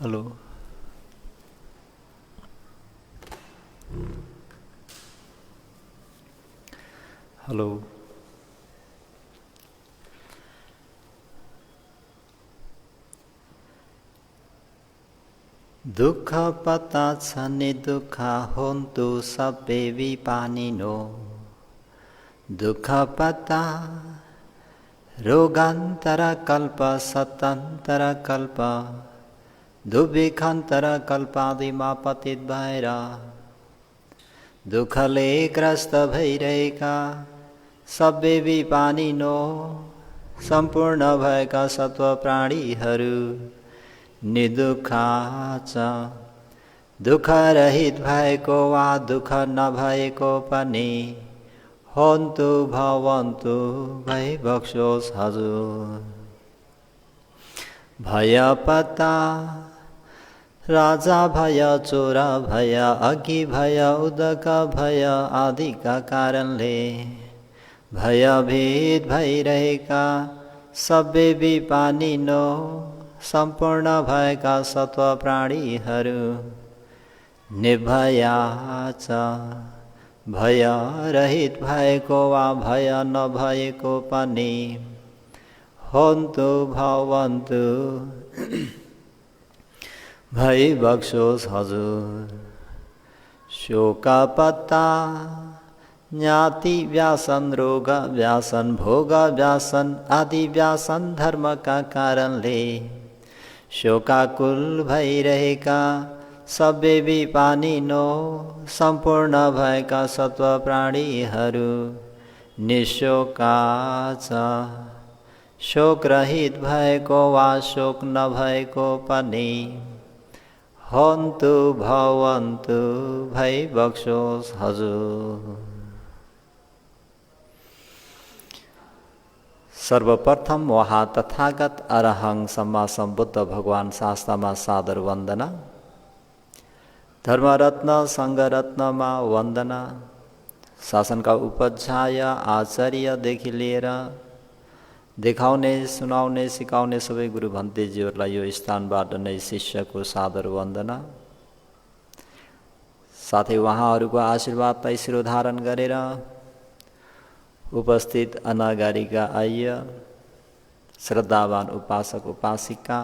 Hello. Hello. दुःख पता छ नि दुःख होन्तु सबै विपानिनो। दुःख पता रोगान्तर कल्प सतन्तर कल्प दुर्भिक्षान्तर कल्पादिमा पतित भएर दुःखले ग्रस्त भइरहेका सबै विपानिनो सम्पूर्ण भएका सत्व प्राणीहरू निदुःखा छ। दुःख रहित भएको वा दुःख नभएको पनि होन्तु भवन्तु भइबक्सोस् हजुर। भय पता राजा भय चोर भय अघि भय उदक भय आदिका कारणले भयभीत भइरहेका सबै विपानिनो सम्पूर्ण भएका सत्व प्राणीहरू निर्भया छ। भय रहित भएको वा भय नभएको पनि होन्तु भवन्तु भइबक्सोस् हजुर। शोक पत्ता ज्ञाति व्यासन रोग व्यासन भोग व्यासन आदि व्यासन धर्मका कारणले शोकाकुल भइरहेका सबै विपानिनो सम्पूर्ण भएका सत्व प्राणीहरू निशोका छ। शोक रहित भएको वा शोक नभएको पनि होन्तु भवन्तु भइबक्सोस् हजुर। सर्वप्रथम वहाँ तथागत अरहं सम्मा सम्बुद्ध भगवान शास्त्रमा सादर वन्दना। धर्मरत्न सङ्घरत्नमा वन्दना। शासनका उपाध्याय आचार्यदेखि लिएर देखाउने सुनाउने सिकाउने सबै गुरु भन्तेजीहरूलाई यो स्थानबाट नै शिष्यको सादर वन्दना। साथै उहाँहरूको आशीर्वादलाई शिरोधारण गरेर उपस्थित अनागारिका आर्य श्रद्धावान उपासक उपासिका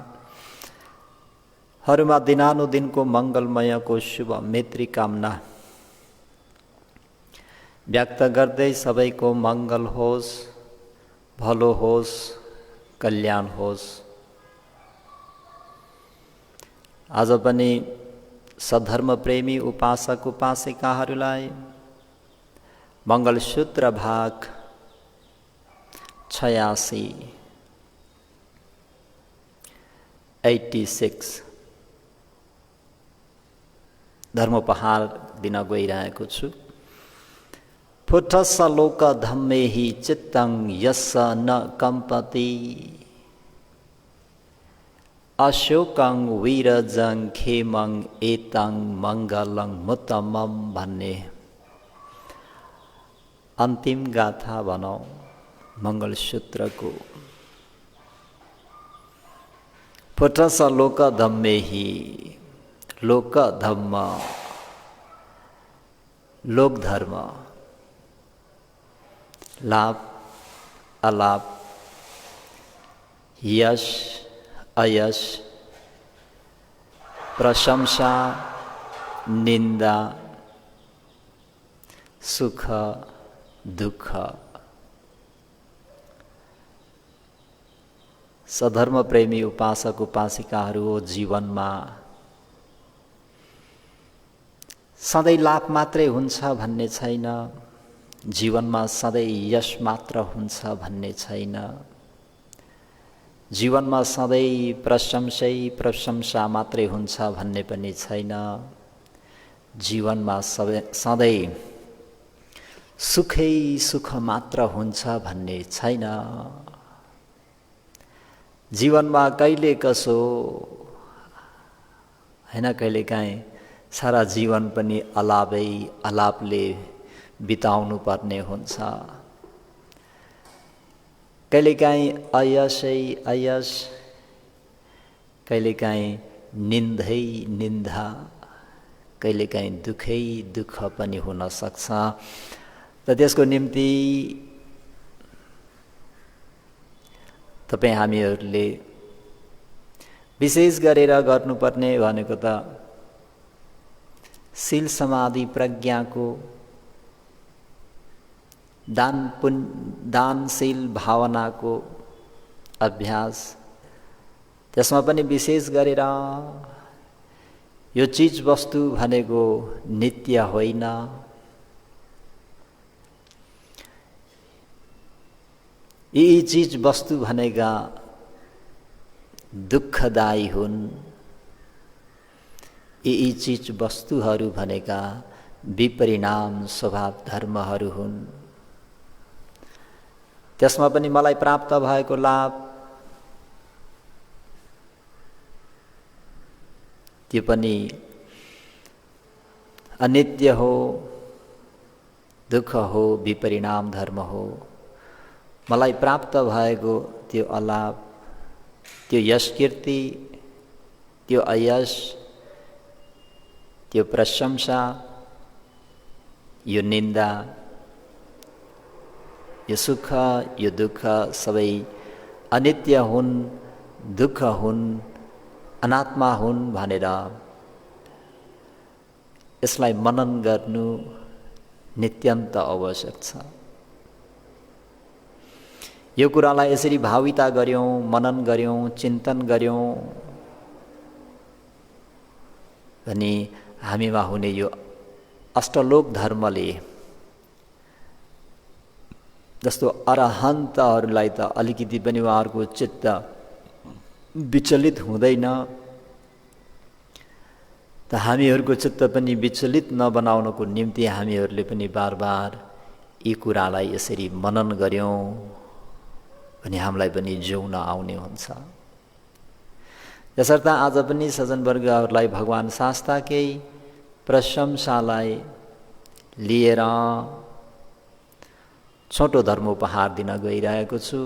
हरूमा दिनानुदिनको मङ्गलमयको शुभ मैत्री कामना व्यक्त गर्दै सबैको मङ्गल होस्, भलो होस्, कल्याण होस्। आज पनि सद्धर्म प्रेमी उपासक उपासिकाहरूलाई मङ्गलसूत्र भाग 86 धर्मोपहार दिन गइरहेको छु। फुटस्स लोक धम्मेहि चित्तं यस्स न कम्पति अशोकं वीरजं खेमं एतं मङ्गलं मुत्तमं भन्ने अन्तिम गाथा भनौँ मङ्गलसूत्रको। फुटस्स लोक धम्मेहि लोक धम्म लोक धर्म लाभ अलाभ यश अयश प्रशंसा निंदा सुख दुख सधर्म प्रेमी उपासक उपासिकाहरू जीवनमा सधैँ लाभ मात्रै हुन्छ भन्ने छैन, जीवनमा सधैँ यश मात्र हुन्छ भन्ने छैन, जीवनमा सधैँ प्रशंसा मात्रै हुन्छ भन्ने पनि छैन, जीवनमा सधैँ सुखै सुख मात्र हुन्छ भन्ने छैन। जीवनमा कहिले कसो हैन, कहिलेकाहीँ सारा जीवन पनि अलापै अलापले बिताउनु पर्ने हुन्छ। कहिलेकाहीँ अयसै अयस, कहिलेकाहीँ निन्दै निन्दा, कहिलेकाहीँ दुःखै दुःख पनि हुन सक्छ। र त्यसको निम्ति तपाईँ हामीहरूले विशेष गरेर गर्नुपर्ने भनेको त शील समाधि प्रज्ञाको दानशील भावनाको अभ्यास। त्यसमा पनि विशेष गरेर यो चीज वस्तु भनेको नित्य होइन, यी चीज वस्तु भनेका दुःखदायी हुन्, यी चीज वस्तुहरू भनेका विपरिणाम स्वभाव धर्महरू हुन्। त्यसमा पनि मलाई प्राप्त भएको लाभ त्यो पनि अनित्य हो, दुःख हो, विपरिणाम धर्म हो। मलाई प्राप्त भएको त्यो अलाभ, त्यो यश कीर्ति, त्यो अयश, त्यो प्रशंसा, यो निन्दा, यो सुख, यो दुःख सबै अनित्य हुन्, दुःख हुन्, अनात्मा हुन् भनेर यसलाई मनन गर्नु नित्यन्त आवश्यक छ। यो कुरालाई यसरी भाविता गर्यौं, मनन गर्यौं, चिन्तन गर्यौं भने हामीमा हुने यो अष्टलोक धर्मले जस्तो अरहन्तहरूलाई त अलिकति पनि उहाँहरूको चित्त विचलित हुँदैन, त हामीहरूको चित्त पनि विचलित नबनाउनको निम्ति हामीहरूले पनि बार बार यी कुरालाई यसरी मनन गर्यौं भने हामीलाई पनि जिउन आउने हुन्छ। त्यसर्थ आज पनि सज्जनवर्गहरूलाई भगवान शास्ताकै प्रशंसालाई लिएर छोटो धर्मोपहार दिन गइरहेको छु।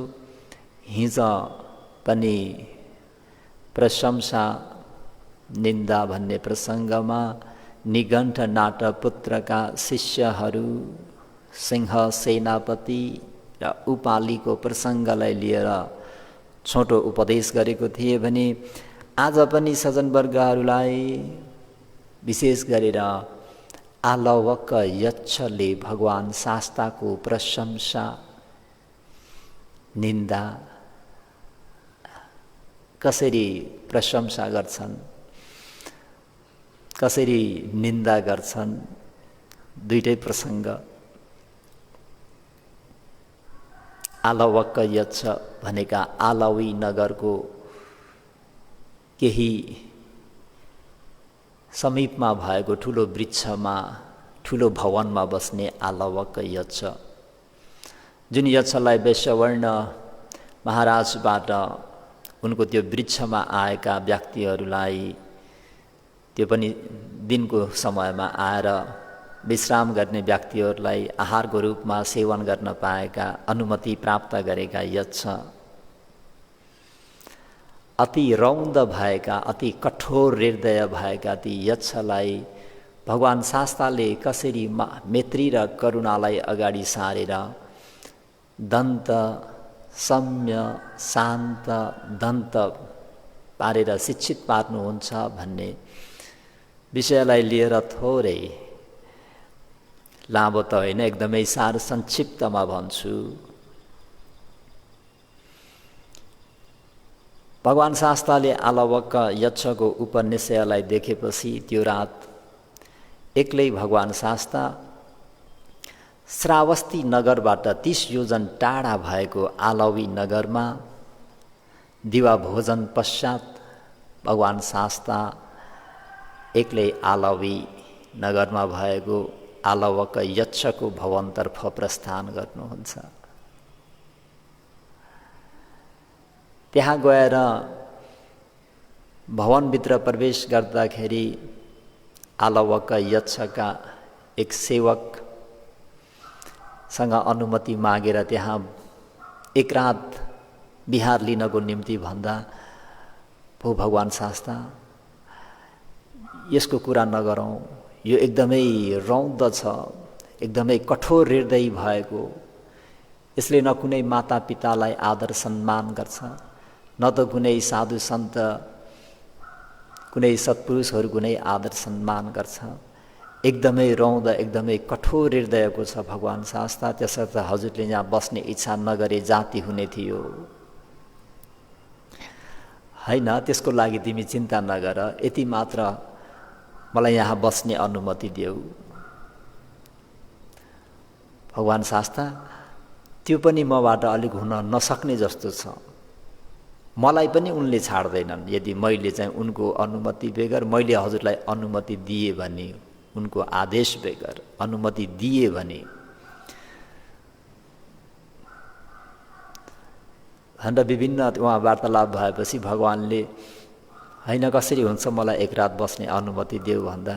हिजो पनि प्रशंसा निन्दा भन्ने प्रसङ्गमा निगण्ठ नाटपुत्रका शिष्यहरू सिंह सेनापति र उपालीको प्रसङ्गलाई लिएर छोटो उपदेश गरेको थिए भने आज पनि सज्जनवर्गहरूलाई विशेष गरेर आलवक यक्षले भगवान शास्ताको प्रशंसा निन्दा कसरी प्रशंसा गर्छन्, कसरी निन्दा गर्छन्, दुईटै प्रसङ्ग। आलवक यक्ष भनेका आलवी नगरको केही समीपमा भएको ठुलो वृक्षमा, ठुलो भवनमा बस्ने आलवक यक्ष, जुन यक्षलाई वैश्यवर्ण महाराजबाट उनको त्यो वृक्षमा आएका व्यक्तिहरूलाई, त्यो पनि दिनको समयमा आएर विश्राम गर्ने व्यक्तिहरूलाई आहारको रूपमा सेवन गर्न पाएका, अनुमति प्राप्त गरेका यक्ष अति रौन्द भएका, अति कठोर हृदय भएका ती यक्षलाई भगवान शास्ताले कसरी मैत्री र करुणालाई अगाडि सारेर दन्त सम्य शान्त दन्त पारेर शिक्षित पार्नुहुन्छ भन्ने विषयलाई लिएर थोरै लामो त होइन, एकदमै सार संक्षिप्तमा भन्छु। भगवान शास्ताले आलवक यक्षको उपनिषयलाई देखेपछि त्यो रात एक्लै भगवान शास्ता श्रावस्ती नगरबाट 30 योजन टाढा भएको आलवी नगरमा दिवा भोजन पश्चात भगवान शास्ता एक्लै आलवी नगरमा भएको आलवक यक्षको भवनतर्फ प्रस्थान गर्नुहुन्छ। त्यहाँ गएर भवनभित्र प्रवेश गर्दाखेरि आलवक यक्षका एक सेवकसँग अनुमति मागेर त्यहाँ एक रात बिहार लिनको निम्ति भन्दा भो भगवान शास्ता यसको कुरा नगरौँ, यो एकदमै रौद्र छ, एकदमै कठोर हृदय भएको, यसले न कुनै मातापितालाई आदर सम्मान गर्छ, न त कुनै साधु सन्त कुनै सत्पुरुषहरू कुनै आदर सम्मान गर्छ। एकदमै रौद्र एकदमै कठोर हृदयको छ भगवान् शास्ता। त्यसर्थ हजुरले यहाँ बस्ने इच्छा नगरे जाति हुने थियो होइन, त्यसको लागि तिमी चिन्ता नगर, यति मात्र मलाई यहाँ बस्ने अनुमति देऊ। भगवान् शास्ता त्यो पनि मबाट अलिक हुन नसक्ने जस्तो छ, मलाई पनि उनले छाड्दैनन्। यदि मैले चाहिँ उनको अनुमति बेगर मैले हजुरलाई अनुमति दिए भने, उनको आदेश बेगर अनुमति दिए भने भनेर विभिन्न उहाँ वार्तालाप भएपछि भगवान्ले होइन कसरी हुन्छ, मलाई एक रात बस्ने अनुमति देऊ भन्दा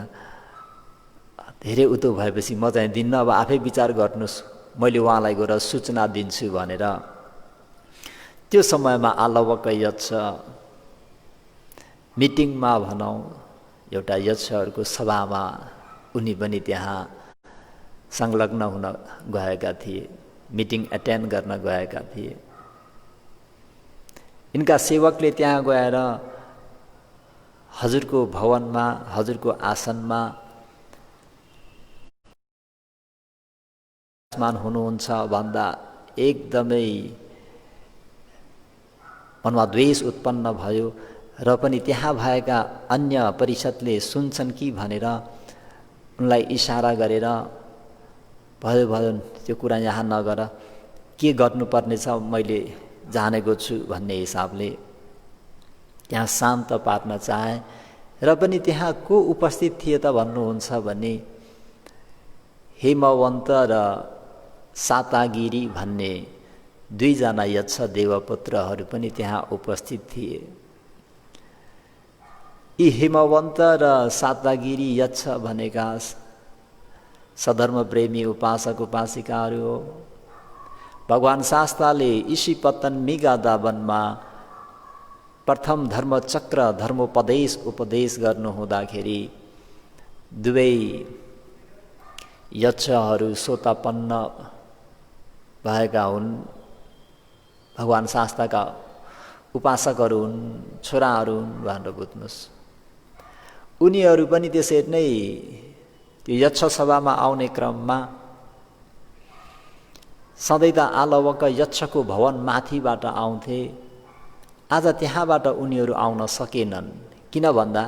धेरै उतो भएपछि म चाहिँ दिन्न, अब आफै विचार गर्नुहोस्, मैले उहाँलाई गएर सूचना दिन्छु भनेर त्यो समयमा आलवक यक्ष मिटिङमा भनौँ एउटा यक्षहरूको सभामा उनी पनि त्यहाँ संलग्न हुन गएका थिए, मिटिङ एटेन्ड गर्न गएका थिए। यिनका सेवकले त्यहाँ गएर हजुरको भवनमा हजुरको आसनमा विराजमान हुनुहुन्छ भन्दा एकदमै मनमा द्वेष उत्पन्न भयो र पनि त्यहाँ भएका अन्य परिषदले सुन्छन् कि भनेर उनलाई इशारा गरेर भयो भयो त्यो कुरा यहाँ नगर, के गर्नुपर्ने छ मैले जानेको छु भन्ने हिसाबले त्यहाँ शान्त पार्न चाहे। र पनि त्यहाँ को उपस्थित थिए त भन्नुहुन्छ भने हेमवन्त र सातागिरी भन्ने दुईजना यक्ष देवपुत्रहरू पनि त्यहाँ उपस्थित थिए। यी हेमवन्त र सातागिरी यक्ष भनेका सधर्म प्रेमी उपासक उपासिकाहरू हो। भगवान् शास्ताले ईशीपतन मिगादावनमा प्रथम धर्मचक्र धर्मोपदेश उपदेश गर्नुहुँदाखेरि दुवै यक्षहरू सोतापन्न भएका हुन्, भगवान् शास्ताका उपासकहरू हुन्, छोराहरू हुन् भनेर बुझ्नुहोस्। उनीहरू पनि त्यसरी नै त्यो यक्ष सभामा आउने क्रममा सधैँ त आलवक यक्षको भवन माथिबाट आउँथे, आज त्यहाँबाट उनीहरू आउन सकेनन्। किन भन्दा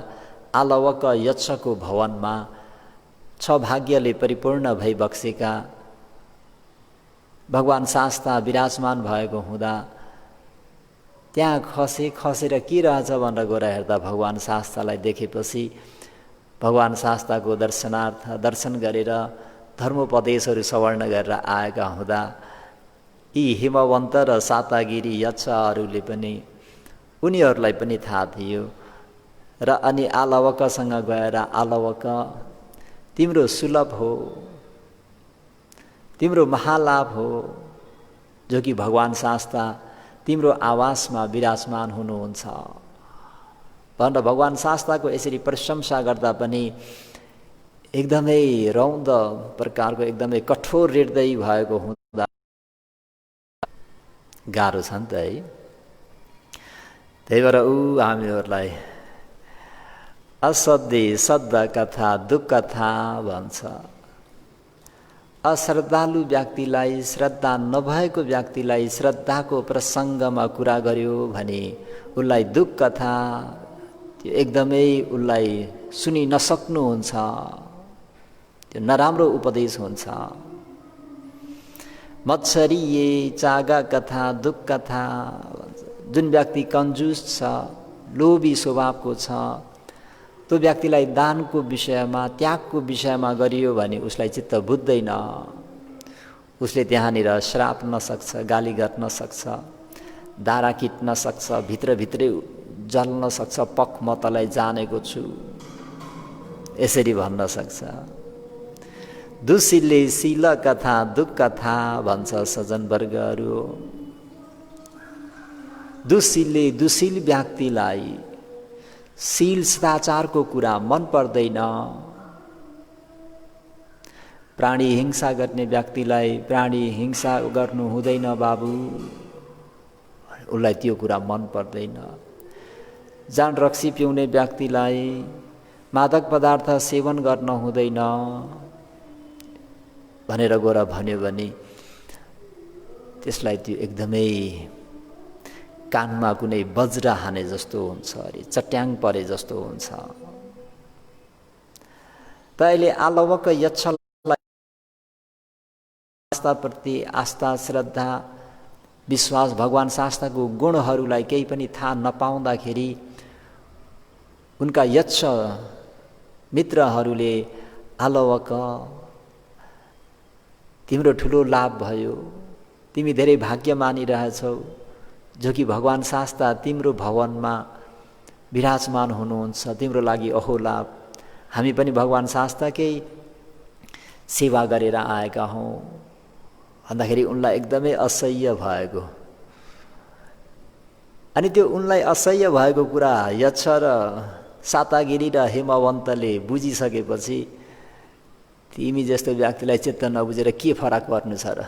आलवक यक्षको भवनमा छ भाग्यले परिपूर्ण भइबक्सेका भगवान् शास्ता विराजमान भएको हुँदा त्यहाँ खसेर के रहेछ भनेर गएर हेर्दा भगवान् शास्तालाई देखेपछि भगवान् शास्ताको दर्शन गरेर धर्मोपदेशहरू सवर्ण गरेर आएका हुँदा यी हेमवन्त र सातागिरी यक्षहरूले पनि उनीहरूलाई पनि थाहा थियो र अनि आलवकसँग गएर आलवक तिम्रो सुलभ हो, तिम्रो महालाभ हो, जो कि भगवान् शास्ता तिम्रो आवासमा विराजमान हुनुहुन्छ भनेर भगवान् शास्ताको यसरी प्रशंसा गर्दा पनि एकदमै रौद्र प्रकारको एकदमै कठोर हृदय भएको हुँदा गाह्रो छ नि त है। त्यही भएर हामीहरूलाई अश्रद्धे शब्द कथा दुःख कथा भन्छ। अश्रद्धालु व्यक्तिलाई, श्रद्धा नभएको व्यक्तिलाई श्रद्धाको प्रसङ्गमा कुरा गर्यो भने उसलाई दुःख कथा त्यो एकदमै उसलाई सुनि नसक्नुहुन्छ, त्यो नराम्रो उपदेश हुन्छ। मत्सरिए चागा कथा दुःख कथा भन्छ। जुन व्यक्ति कन्जुस छ, लोभी स्वभावको छ, त्यो व्यक्तिलाई दानको विषयमा त्यागको विषयमा गरियो भने उसलाई चित्त बुझ्दैन, उसले त्यहाँनिर श्राप नसक्छ, गाली गर्न सक्छ, दारा किट्न सक्छ, भित्रभित्रै जल्न सक्छ, पख म तँलाई जानेको छु यसरी भन्न सक्छ। दुशीलले शील कथा दुःख कथा भन्छ सज्जनवर्गहरू। दुशीलले दुशील व्यक्तिलाई शील सदाचारको कुरा मन पर्दैन। प्राणी हिंसा गर्ने व्यक्तिलाई प्राणी हिंसा गर्नु हुँदैन बाबु, उसलाई त्यो कुरा मन पर्दैन। जान रक्सी पिउने व्यक्तिलाई मादक पदार्थ सेवन गर्न हुँदैन भनेर गएर भन्यो भने त्यसलाई त्यो एकदमै कानमा कुनै वज्र हाने जस्तो हुन्छ, अरे चट्याङ परे जस्तो हुन्छ। त अहिले आलवक यक्षलाई आस्थाप्रति आस्था, श्रद्धा, विश्वास, भगवान शास्त्रको गुणहरूलाई केही पनि थाहा नपाउँदाखेरि उनका यक्ष मित्रहरूले आलवक तिम्रो ठुलो लाभ भयो, तिमी धेरै भाग्यमानी रहेछौ, जो कि भगवान शास्त्र तिम्रो भवनमा विराजमान हुनुहुन्छ, तिम्रो लागि अहो लाभ, हामी पनि भगवान शास्त्रकै सेवा गरेर आएका हौँ भन्दाखेरि उनलाई एकदमै असह्य भएको। अनि त्यो उनलाई असह्य भएको कुरा यक्ष र सातागिरी र हेमवन्तले बुझिसकेपछि तिमी जस्तो व्यक्तिलाई चित्त नबुझेर के फरक पर्नु छ र,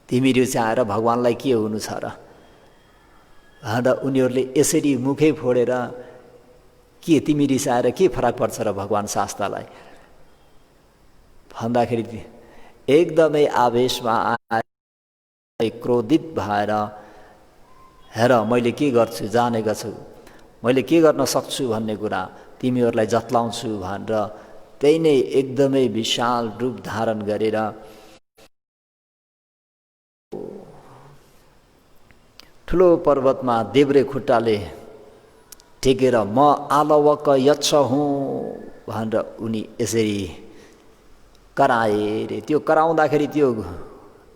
तिमी रिसाएर भगवानलाई के हुनु छ र भनेर उनीहरूले यसरी मुखै फोडेर के तिमी रिसाएर के फरक पर्छ र भगवान शास्त्रलाई भन्दाखेरि एकदमै आवेशमा आए, क्रोधित भएर हेर मैले के गर्छु जानेको छु, मैले के गर्न सक्छु भन्ने कुरा तिमीहरूलाई जत्लाउँछु भनेर त्यही नै एकदमै विशाल रूप धारण गरेर ठुलो पर्वतमा देब्रे खुट्टाले टेकेर म आलवक यक्ष हुँ भनेर उनी यसरी कराए रे। त्यो कराउँदाखेरि त्यो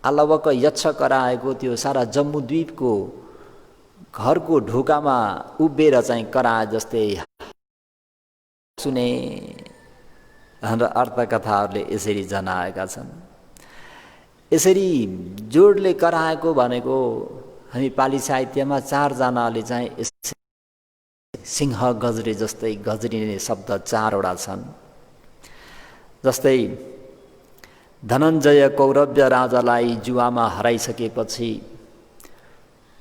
आलवक यक्ष कराएको त्यो सारा जम्बूद्वीपको घरको ढोकामा उभिएर चाहिँ कराए जस्तै सुने भनेर अर्थकथाहरूले यसरी जनाएका छन्। यसरी जोडले कराएको भनेको हामी पाली साहित्यमा चारजनाले चाहिँ सिंह गजरे जस्तै गजरिने शब्द चारवटा छन्। जस्तै धनञ्जय कौरव्य राजालाई जुवामा हराइसकेपछि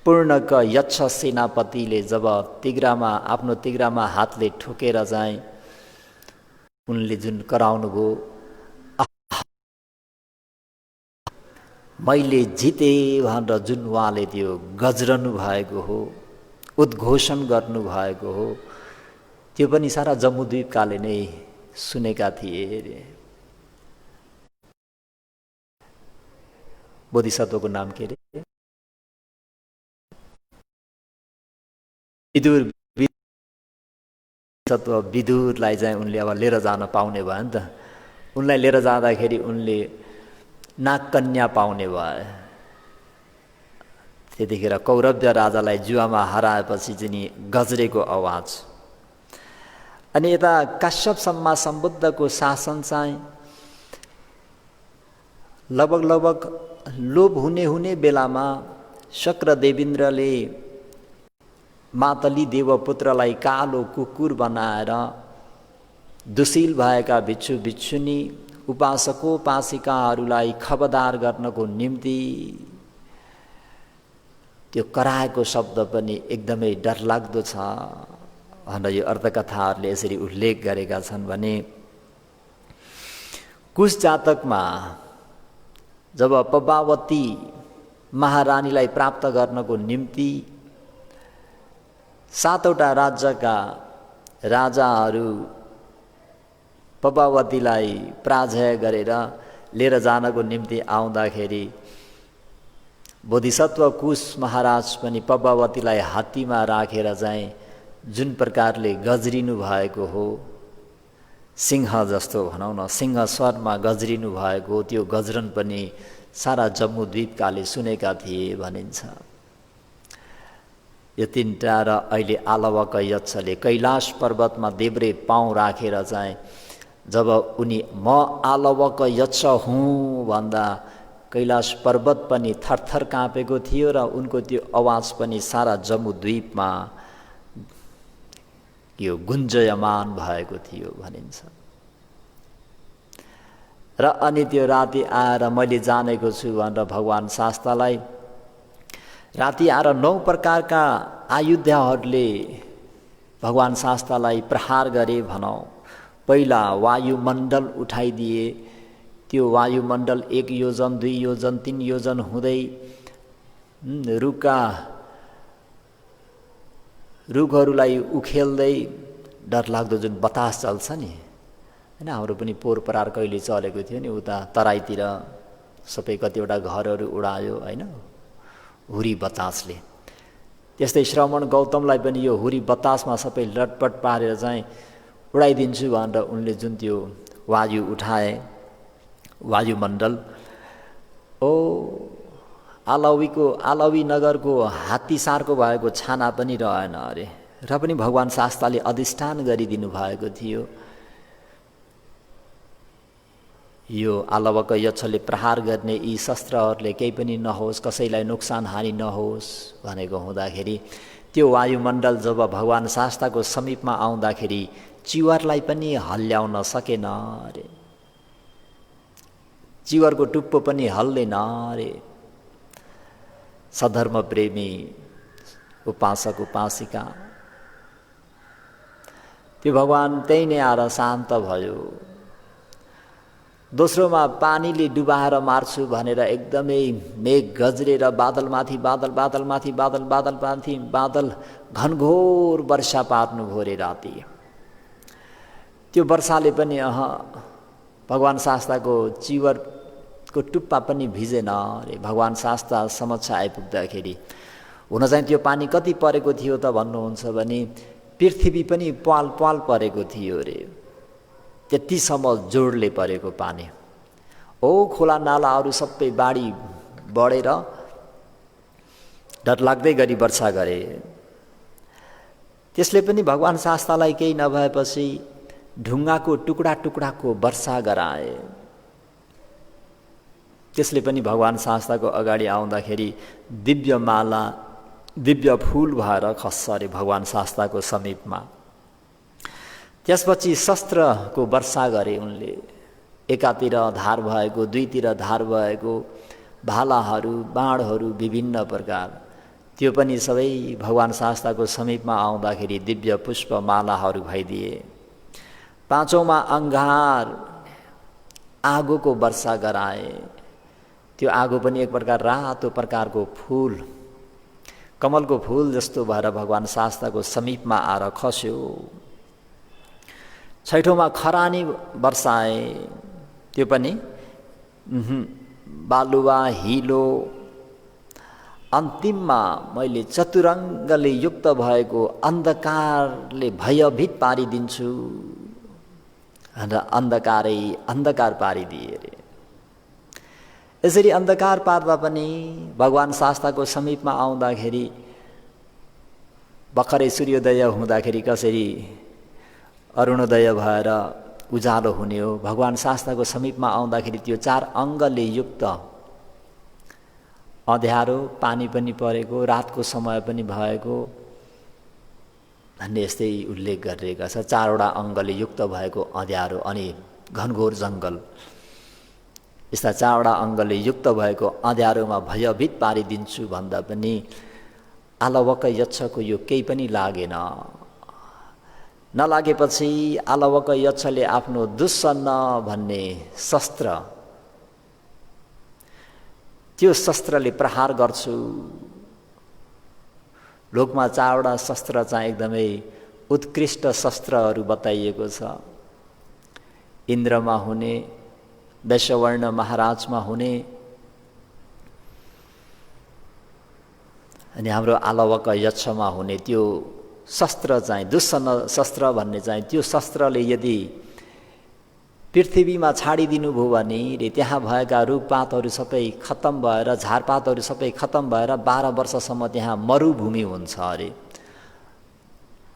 पूर्णक यक्ष सेनापतिले जब तिग्रामा आफ्नो तिग्रामा हातले ठोकेर चाहिँ उनले जुन कराउनु भयो, मैले जिते भनेर जुन उहाँले त्यो गजरनु भएको हो, उद्घोषण गर्नुभएको हो, त्यो पनि सारा जम्बूद्वीपकाले नै सुनेका थिए अरे। बोधिसत्वको नाम के अरे? विदुर। सत्व विदुरलाई चाहिँ उनले अब लिएर जान पाउने भयो नि त। उनलाई लिएर जाँदाखेरि उनले नागकन्या पाउने भए। त्यतिखेर कौरव्य राजालाई जुवामा हराएपछि चाहिँ गजरेको आवाज। अनि यता काश्यप सम्मा सम्बुद्धको शासन चाहिँ लगभग लोभ हुने बेलामा शक्र देवेन्द्रले मातली देवपुत्रलाई कालो कुकुर बनाएर दुशील भएका भिक्षु भिक्षुनी उपासकोपासिकाहरूलाई खबरदार गर्नको निम्ति त्यो कराएको शब्द पनि एकदमै डरलाग्दो छ भनेर यो अर्थकथाहरूले यसरी उल्लेख गरेका छन् भने कुश जातकमा जब पद्मावती महारानीलाई प्राप्त गर्नको निम्ति 7वटा राज्यका राजाहरू पद्मावतीलाई पराजय गरेर लिएर जानको निम्ति आउँदाखेरि बोधिसत्व कुश महाराज पनि पद्मावतीलाई हात्तीमा राखेर चाहिँ जुन प्रकारले गजरिनु भएको हो, सिंह जस्तो भनौँ न, सिंह स्वरमा गजरिनु भएको त्यो गजरन पनि सारा जम्बूद्वीपकाले सुनेका थिए भनिन्छ। यो तीनटा र अहिले आलवक यक्षले कैलाश पर्वतमा देब्रे पाउँ राखेर चाहिँ जब उनी म आलवक यक्ष हुँ भन्दा कैलाश पर्वत पनि थरथर काँपेको थियो र उनको त्यो आवाज पनि सारा जम्बूद्वीपमा यो गुन्जयमान भएको थियो भनिन्छ। र अनि त्यो राति आएर मैले जानेको छु भनेर भगवान् शास्तालाई राति आएर 9 प्रकारका आयुधहरूले भगवान् शास्तालाई प्रहार गरे भनौँ। पहिला वायुमण्डल उठाइदिए, त्यो वायुमण्डल 1 योजन 2 योजन 3 योजन हुँदै रुखहरूलाई उखेल्दै डरलाग्दो जुन बतास चल्छ नि हैन, हाम्रो पनि पोहोर परार कहिले चलेको थियो नि उता तराईतिर, सबै कतिवटा घरहरू उडायो हैन हुरी बतासले। त्यस्तै श्रवण गौतमलाई पनि यो हुरी बतासमा सबै लटपट पारेर चाहिँ उडाइदिन्छु भनेर उनले जुन त्यो वायु उठाए, वायुमण्डल, आलवी नगरको हात्तीसारको भएको छाना पनि रहेन अरे। र पनि भगवान् शास्ताले अधिष्ठान गरिदिनु भएको थियो यो आलवक यक्षले प्रहार गर्ने यी शस्त्रहरूले केही पनि नहोस्, कसैलाई नोक्सान हानि नहोस् भनेको हुँदाखेरि त्यो वायुमण्डल जब भगवान् शास्ताको समीपमा आउँदाखेरि चिवरलाई पनि हल्ल्याउन सकेन अरे, चिवरको टुप्पो पनि हल्लेन अरे। सधर्म प्रेमी उपासक उपासिका त्यो भगवान् त्यही नै आएर शान्त भयो। दोस्रोमा पानीले डुबाएर मार्छु भनेर एकदमै मेघ गज्रेर बादलमाथि बादल, बादलमाथि बादल, बादलमाथि बादल घनघोर वर्षा पार्नु भो रे राति। त्यो वर्षाले पनि भगवान् शास्ताको चिवरको टुप्पा पनि भिजेन अरे। भगवान् शास्ता समक्ष आइपुग्दाखेरि हुन चाहिँ त्यो पानी कति परेको थियो त भन्नुहुन्छ भने पृथ्वी पनि पाल पाल परेको थियो अरे, त्यतिसम्म जोडले परेको पानी। खोला नालाहरू सबै बाढी बढेर डरलाग्दै गरी वर्षा गरे। त्यसले पनि भगवान् शास्तालाई केही नभएपछि ढुङ्गाको टुक्रा टुक्राको वर्षा गराए। त्यसले पनि भगवान् शास्ताको अगाडि आउँदाखेरि दिव्य माला, दिव्य फूल भएर खस्छ अरे भगवान् शास्ताको समीपमा। त्यसपछि शस्त्रको वर्षा गरे उनले, एकातिर धार भएको, दुईतिर धार भएको भालाहरू, बाणहरू विभिन्न प्रकार, त्यो पनि सबै भगवान् शास्ताको समीपमा आउँदाखेरि दिव्य पुष्प मालाहरू भइदिए। पाँचौँमा अंगार, आगोको वर्षा गराए। त्यो आगो पनि एक प्रकार रातो प्रकारको फूल, कमलको फूल जस्तो भएर भगवान् शास्ताको समीपमा आएर खस्यो। छैठौँमा खरानी वर्षाए, त्यो पनि बालुवा, हिलो। अन्तिममा मैले चतुरङ्गले युक्त भएको अन्धकारले भयभीत पारिदिन्छु र अन्धकार पारिदिए रे। यसरी अन्धकार पार्दा पनि भगवान् शास्ताको समीपमा आउँदाखेरि भर्खरै सूर्योदय हुँदाखेरि कसरी अरुणोदय भएर उज्यालो हुने हो, भगवान् शास्ताको समीपमा आउँदाखेरि त्यो 4 अङ्गले युक्त अँध्यारो, पानी पनि परेको, रातको समय पनि भएको भन्ने यस्तै उल्लेख गरिरहेका छ। 4वटा अङ्गले युक्त भएको अँध्यारो अनि घनघोर जङ्गल, यस्ता 4वटा अङ्गले युक्त भएको अँध्यारोमा भयभीत पारिदिन्छु भन्दा पनि आलवक यक्षको यो केही पनि लागेन। नलागेपछि आलवक यक्षले आफ्नो दुस्सन्न भन्ने शस्त्र, त्यो शस्त्रले प्रहार गर्छु। लोकमा 4वटा शस्त्र चाहिँ एकदमै उत्कृष्ट शस्त्रहरू बताइएको छ। इन्द्रमा हुने, वैश्यवर्ण महाराजमा हुने, अनि हाम्रो आलवक यक्षमा हुने त्यो शस्त्र चाहिँ दुस्सन्न शस्त्र भन्ने चाहिँ त्यो शस्त्रले यदि पृथ्वीमा छाडिदिनु भयो भने त्यहाँ भएका रुखपातहरू सबै खत्तम भएर, झारपातहरू सबै खत्तम भएर 12 वर्षसम्म त्यहाँ मरुभूमि हुन्छ अरे।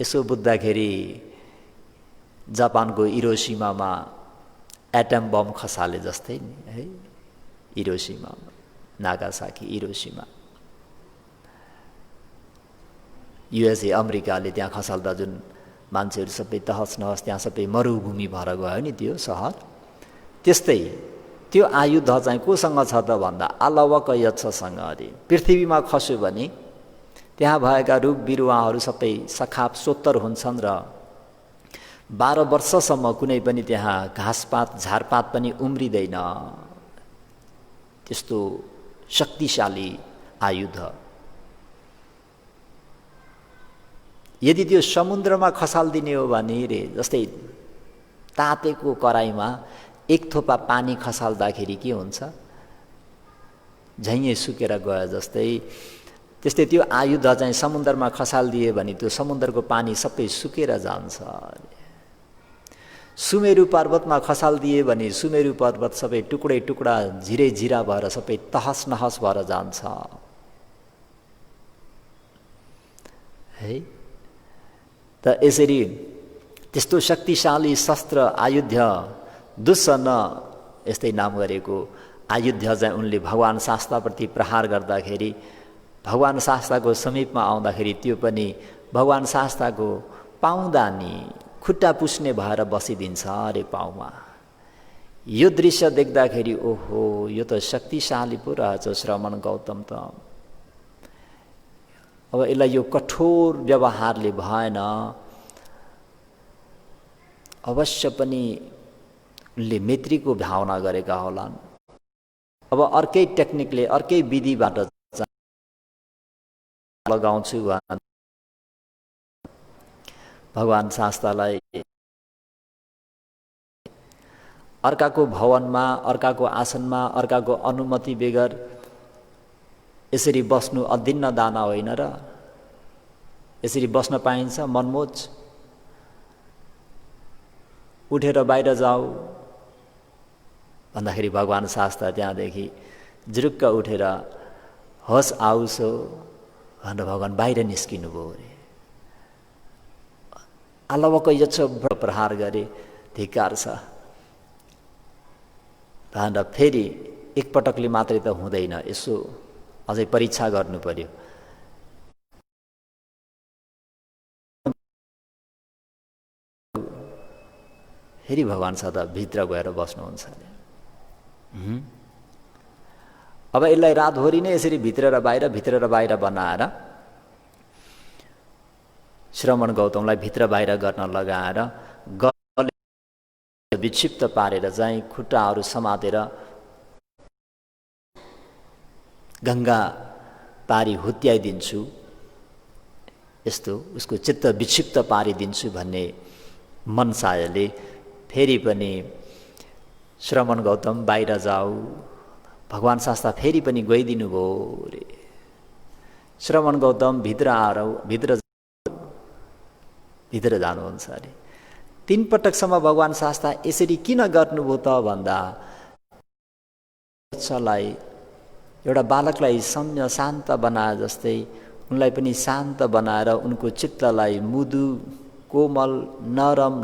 यसो बुझ्दाखेरि जापानको हिरोसिमामा एटम बम खसाले जस्तै नि है। हिरोसिमा, नागासाकी, हिरोसिमा, युएसए अमेरिकाले त्यहाँ खसाल्दा जुन मान्छेहरू सबै तहस नहस, त्यहाँ सबै मरुभूमि भएर गयो नि त्यो सहर। त्यस्तै त्यो आयुध चाहिँ कोसँग छ त भन्दा आलवक यक्षसँग अरे। पृथ्वीमा खस्यो भने त्यहाँ भएका रुख बिरुवाहरू सबै सखाप सोत्तर हुन्छन् र 12 वर्षसम्म कुनै पनि त्यहाँ घाँसपात झारपात पनि उम्रिँदैन। त्यस्तो शक्तिशाली आयुध। यदि त्यो समुद्रमा खसाल्दिने हो भने रे, जस्तै तातेको कराईमा एक थोपा पानी खसाल्दाखेरि के हुन्छ, झैँ सुकेर गयो जस्तै। त्यस्तै त्यो आयुध चाहिँ समुद्रमा खसालिदिए भने त्यो समुद्रको पानी सबै सुकेर जान्छ। सुमेरु पर्वतमा खसालिदिए भने सुमेरु पर्वत सबै टुक्रै टुक्रा झिरै झिरा भएर सबै तहस नहस भएर जान्छ है। त यसरी त्यस्तो शक्तिशाली शस्त्र आयुध दुस्सन यस्तै नाम गरेको आयुध चाहिँ उनले भगवान शास्ताप्रति प्रहार गर्दाखेरि भगवान शास्ताको समीपमा आउँदाखेरि त्यो पनि भगवान शास्ताको पाउँदा नि खुट्टा पुस्ने भएर बसिदिन्छ अरे पाउमा। यो दृश्य देख्दाखेरि ओहो, यो त शक्तिशाली पो रहेछ श्रमण गौतम त। अब यसलाई यो कठोर व्यवहारले भएन, अवश्य पनि उनले मैत्रीको भावना गरेका होलान्। अब अर्कै टेक्निकले अर्कै विधिबाट लगाउँछु भगवान शास्तालाई अर्काको भवनमा, अर्काको आसनमा, अर्काको अनुमति बेगर यसरी बस्नु अदिन्न दाना होइन र? यसरी बस्न पाइन्छ मनमोज? उठेर बाहिर जाऊ भन्दाखेरि भगवान शास्ता त्यहाँदेखि जुरुक्क उठेर होस् आओस् हो भनेर भगवान बाहिर निस्किनु भयो अरे। आलवक यक्ष प्रहार गरे, धिक्कार छ भनेर फेरि एकपटकले मात्रै त हुँदैन, यसो अझै परीक्षा गर्नु पर्यो। फेरि भगवान सदा भित्र गएर बस्नुहुन्छ अरे। अब यसलाई रातभरि नै यसरी भित्र र बाहिर बनाएर श्रमण गौतमलाई भित्र बाहिर गर्न लगाएर गले विक्षिप्त पारेर चाहिँ खुट्टाहरू समातेर गङ्गा पारी हुत्याइदिन्छु, यस्तो उसको चित्त विक्षिप्त पारिदिन्छु भन्ने मनसायले फेरि पनि श्रमण गौतम बाहिर जाऊ, भगवान शास्ता फेरि पनि गइदिनु भयो रे। श्रमण गौतम भित्र आएर भित्र जानुहुन्छ अरे। 3 पटकसम्म भगवान शास्ता यसरी किन गर्नुभयो त भन्दा बच्चालाई, एउटा बालकलाई सम्य शान्त बनाए जस्तै उनलाई पनि शान्त बनाएर उनको चित्तलाई मृदु कोमल नरम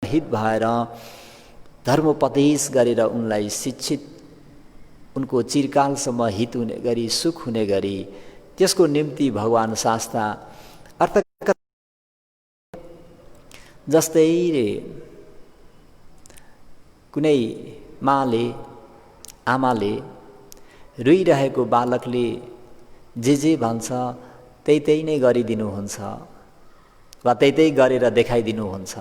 हित भएर धर्मोपदेश गरेर उनलाई शिक्षित, उनको चिरकालसम्म हित हुने गरी सुख हुने गरी त्यसको निम्ति भगवान शास्ता अर्थ जस्तै रे कुनै माले आमाले रोइरहेको बालकले जे भन्छ त्यही नै गरिदिनुहुन्छ वा त्यही गरेर देखाइदिनुहुन्छ।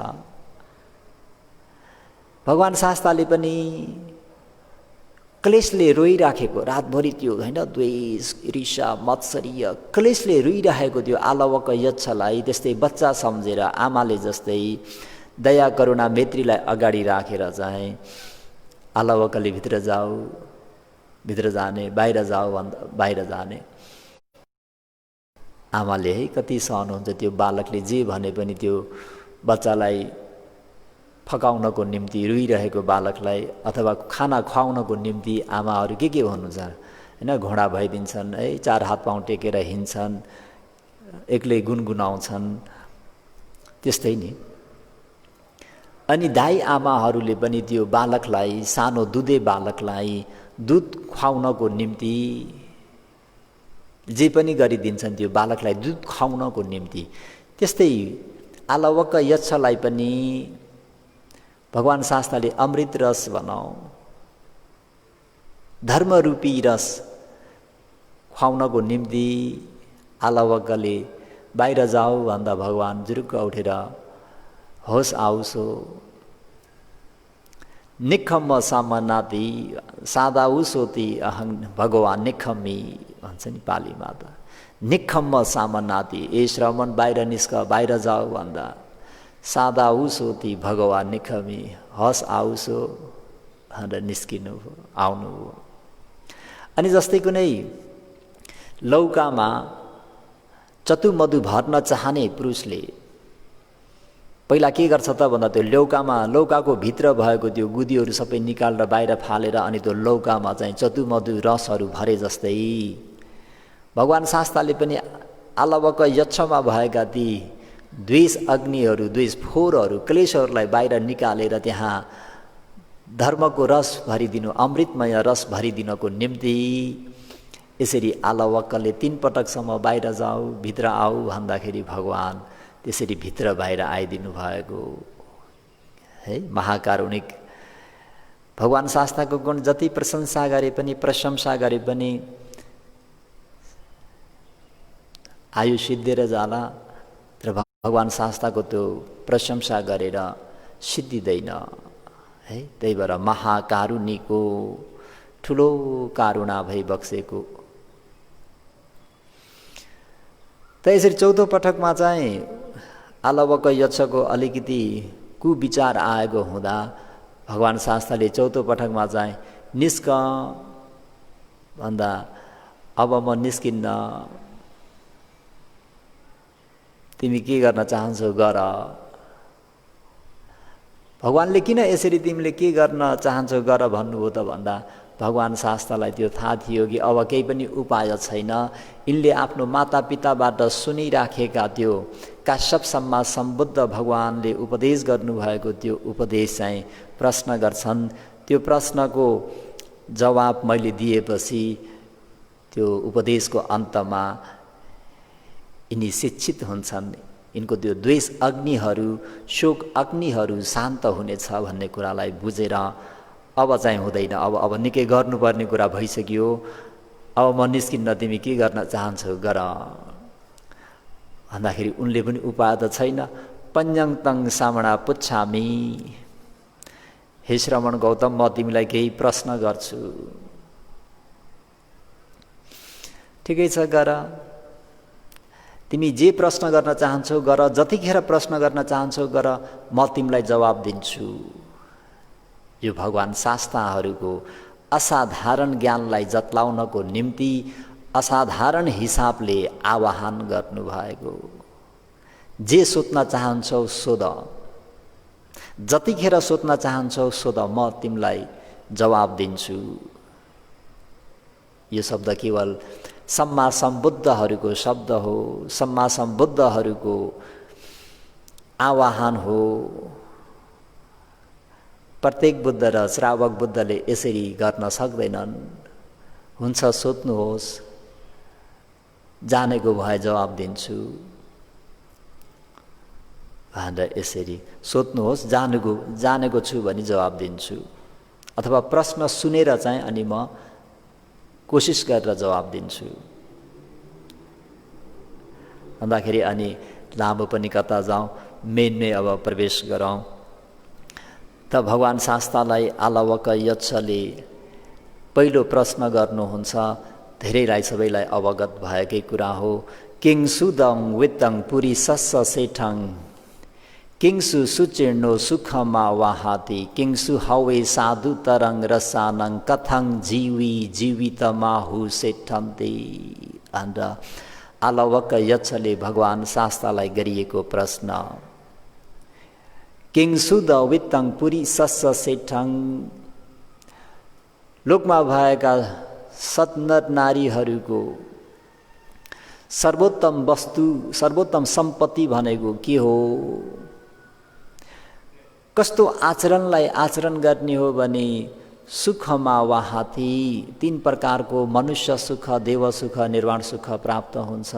भगवान शास्ताले पनि क्लेशले रोइराखेको रातभरि त्यो होइन द्वेष ईर्ष्या मत्सर्य क्लेशले रोइरहेको त्यो आलवक यक्षलाई त्यस्तै बच्चा सम्झेर आमाले जस्तै दया करुणा मैत्रीलाई अगाडि राखेर चाहिँ आलवकले भित्र जाने बाहिर जाऊ भन्दा बाहिर जाने। आमाले है कति सहनुहुन्छ, त्यो बालकले जे भने पनि त्यो बच्चालाई फकाउनको निम्ति रोइरहेको बालकलाई अथवा खाना खुवाउनको निम्ति आमाहरू के भन्नुहुन्छ होइन, घोडा भइदिन्छन् है, 4 हात पाउँ टेकेर हिँड्छन्, एक्लै गुनगुनाउँछन्, त्यस्तै नि। अनि दाइ आमाहरूले पनि त्यो बालकलाई, सानो दुधे बालकलाई दुध खुवाउनको निम्ति जे पनि गरिदिन्छन्, त्यो बालकलाई दुध खुवाउनको निम्ति। त्यस्तै आलवक यक्षलाई पनि भगवान शास्त्रले अमृत रस बनाऊ, धर्मरूपी रस खुवाउनको निम्ति आलवकले बाहिर जाऊ भन्दा भगवान जुरुक्क उठेर होस आउसो निखम्म सामनाति सादा उसोति अहं भगवान निखम्मी भन्छ नि पालीमा त। निखम्म सामनाति, ए श्रमण बाहिर निस्क, बाहिर जाऊ भन्दा सादा उसोति भगवान निखम्मी, हस आउसो भनेर निस्किनु आउनु। अनि जस्तै कुनै लौकामा चतुमधु भर्न चाहने पुरुषले पहिला के गर्छ त भन्दा त्यो लौकाको भित्र भएको त्यो गुदीहरू सबै निकालेर बाहिर फालेर अनि त्यो लौकामा चाहिँ चतुमधु रसहरू भरे जस्तै भगवान शास्त्रले पनि आलवक यक्षमा भएका ती द्वेष अग्निहरू, द्वेष फोहोरहरू, क्लेशहरूलाई बाहिर निकालेर त्यहाँ धर्मको रस भरिदिनु, अमृतमय रस भरिदिनको निम्ति यसरी आलवकले 3 पटकसम्म बाहिर जाऊ भित्र आऊ भन्दाखेरि भगवान त्यसरी भित्र बाहिर आइदिनु भएको है। महाकारुणिक भगवान शास्त्रको गुण जति प्रशंसा गरे पनि प्रशंसा गरे पनि आयु सिद्धिएर जाला, तर भगवान शास्त्रको त्यो प्रशंसा गरेर सिद्धिदैन है। त्यही भएर महाकारुणिको ठुलो कारुणा भई बक्सेको। त यसरी 4औं पटकमा चाहिँ आलवक यक्षको अलिकति कुविचार आएको हुँदा भगवान शास्त्रले 4औं पटकमा चाहिँ निस्क भन्दा अब म निस्किन्न, तिमी के गर्न चाहन्छौ गर। भगवानले किन यसरी तिमीले के गर्न चाहन्छौ गर भन्नुभयो त भन्दा भगवान शास्त्रलाई त्यो थाहा थियो कि अब केही पनि उपाय छैन। यिनले आफ्नो मातापिताबाट सुनिराखेका त्यो काश्यप सम्मा सम्बुद्ध भगवानले उपदेश गर्नुभएको त्यो उपदेश चाहिँ प्रश्न गर्छन्। त्यो प्रश्नको जवाब मैले दिएपछि त्यो उपदेशको अन्तमा यिनी शिक्षित हुन्छन्। यिनको त्यो द्वेष अग्निहरू, शोक अग्निहरू शान्त हुनेछ भन्ने कुरालाई बुझेर अब चाहिँ हुँदैन, अब निकै गर्नुपर्ने कुरा भइसक्यो, अब म निस्किन्न, तिमी के गर्न चाहन्छौ गर भन्दाखेरि उनले पनि उपाय त छैन। पञ्जङतङ सामणा पुच्छामी, हे श्रमण गौतम म तिमीलाई केही प्रश्न गर्छु, ठिकै छ गर, तिमी जे प्रश्न गर्न चाहन्छौ गर, जतिखेर प्रश्न गर्न चाहन्छौ गर, म तिमीलाई जवाब दिन्छु। यो भगवान शास्त्रहरूको असाधारण ज्ञानलाई जतलाउनको निम्ति असाधारण हिसाबले आवाहन गर्नुभएको। जे सोध्न चाहन्छौ सोध, जतिखेर सोध्न चाहन्छौ सोध, म तिमीलाई जवाब दिन्छु। यो शब्द केवल सम्मा सम्बुद्धहरूको शब्द हो, सम्मा सम्बुद्धहरूको आवाहन हो। प्रत्येक बुद्ध र श्रावक बुद्धले यसरी गर्न सक्दैनन्। हुन्छ सोध्नुहोस्, जानेको भए जवाब दिन्छु भनेर यसरी सोध्नुहोस्, जानेको छु भने जवाब दिन्छु, अथवा प्रश्न सुनेर चाहिँ अनि म कोसिस गरेर जवाब दिन्छु भन्दाखेरि अनि लामो पनि कता जाउँ, मेनमै अब प्रवेश गरौँ। त भगवान शास्त्रलाई आलवक यक्षले पहिलो प्रश्न गर्नुहुन्छ। धेरैलाई सबैलाई अवगत भएकै कुरा हो। किङसुदङ वित्तङ पुरी सस्स सेठङ किङसु सुचिर्णो सुखमा वाहाति किङसु हवे साधु तरङ रसानङ कथङ जीवी जीवितमाहु सेठन्ते भनेर आलवक यक्षले भगवान शास्त्रलाई गरिएको प्रश्न। किङसुद वित्तङ पुरी सस्स सेठङ, लोकमा भएका सत्नर नारीहरूको सर्वोत्तम वस्तु, सर्वोत्तम सम्पत्ति भनेको के हो? कस्तो आचरणलाई आचरण गर्ने हो भने सुखमा वाहाति, 3 प्रकारको मनुष्य सुख, देव सुख, निर्वाण सुख प्राप्त हुन्छ।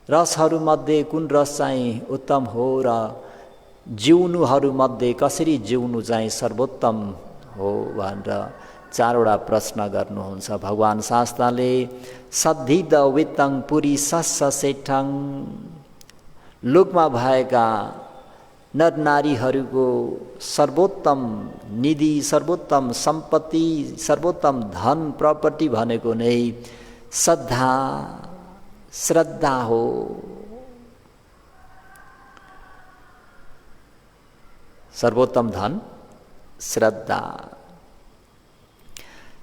रसहरूमध्ये कुन रस चाहिँ उत्तम हो र जिउनुहरूमध्ये कसरी जिउनु चाहिँ सर्वोत्तम हो भनेर चारवटा प्रश्न गर्नुहुन्छ भगवान् शास्त्रले। सद्धिद वित्तङ पुरी सस्सेठङ, लोकमा भएका नर नारीहरूको सर्वोत्तम निधि, सर्वोत्तम सम्पत्ति, सर्वोत्तम धन प्रपर्टी भनेको नै श्रद्धा श्रद्धा हो। सर्वोत्तम धन श्रद्धा।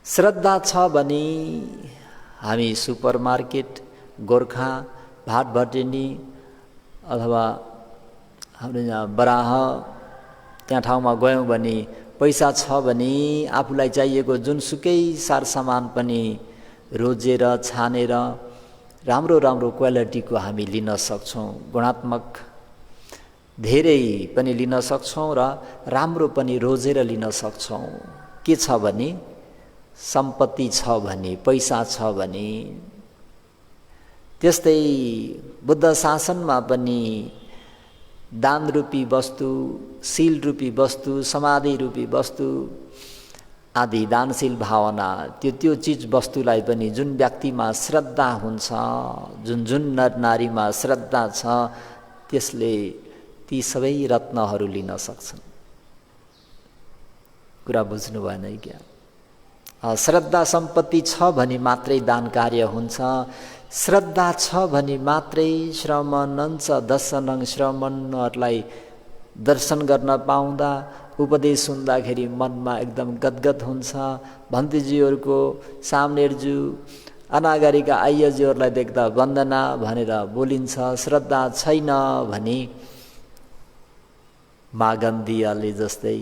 श्रद्धा छ भने हामी सुपरमार्केट, गोर्खा, भाटभटेनी अथवा हाम्रो यहाँ बराह त्यहाँ ठाउँमा गयौँ भने पैसा छ भने आफूलाई चाहिएको जुनसुकै सारसामान पनि रोजेर छानेर राम्रो राम्रो क्वालिटीको हामी लिन सक्छौँ, गुणात्मक धेरै पनि लिन सक्छौँ र राम्रो पनि रोजेर लिन सक्छौँ। के छ भने सम्पत्ति छ भने, पैसा छ भने। त्यस्तै बुद्ध शासनमा पनि दान रूपी वस्तु, शील रूपी वस्तु, समाधि रूपी वस्तु आदि दानशील भावना त्यो चिज वस्तुलाई पनि जुन व्यक्तिमा श्रद्धा हुन्छ, जुन नर नारीमा श्रद्धा छ त्यसले ती सबै रत्नहरू लिन सक्छन्। कुरा बुझ्नु भएन क्या? श्रद्धा सम्पत्ति छ भने मात्रै दान कार्य हुन्छ। श्रद्धा छ भने मात्रै श्रमणञ्च दर्शनं, श्रमणहरूलाई दर्शन गर्न पाउँदा, उपदेश सुन्दाखेरि मनमा एकदम गदगद हुन्छ। भन्तीजीहरूको सामनेरज्यू अनागरिका आइयज्यूहरूलाई देख्दा वन्दना भनेर बोलिन्छ। श्रद्धा छैन भने मागन्दियाले जस्तै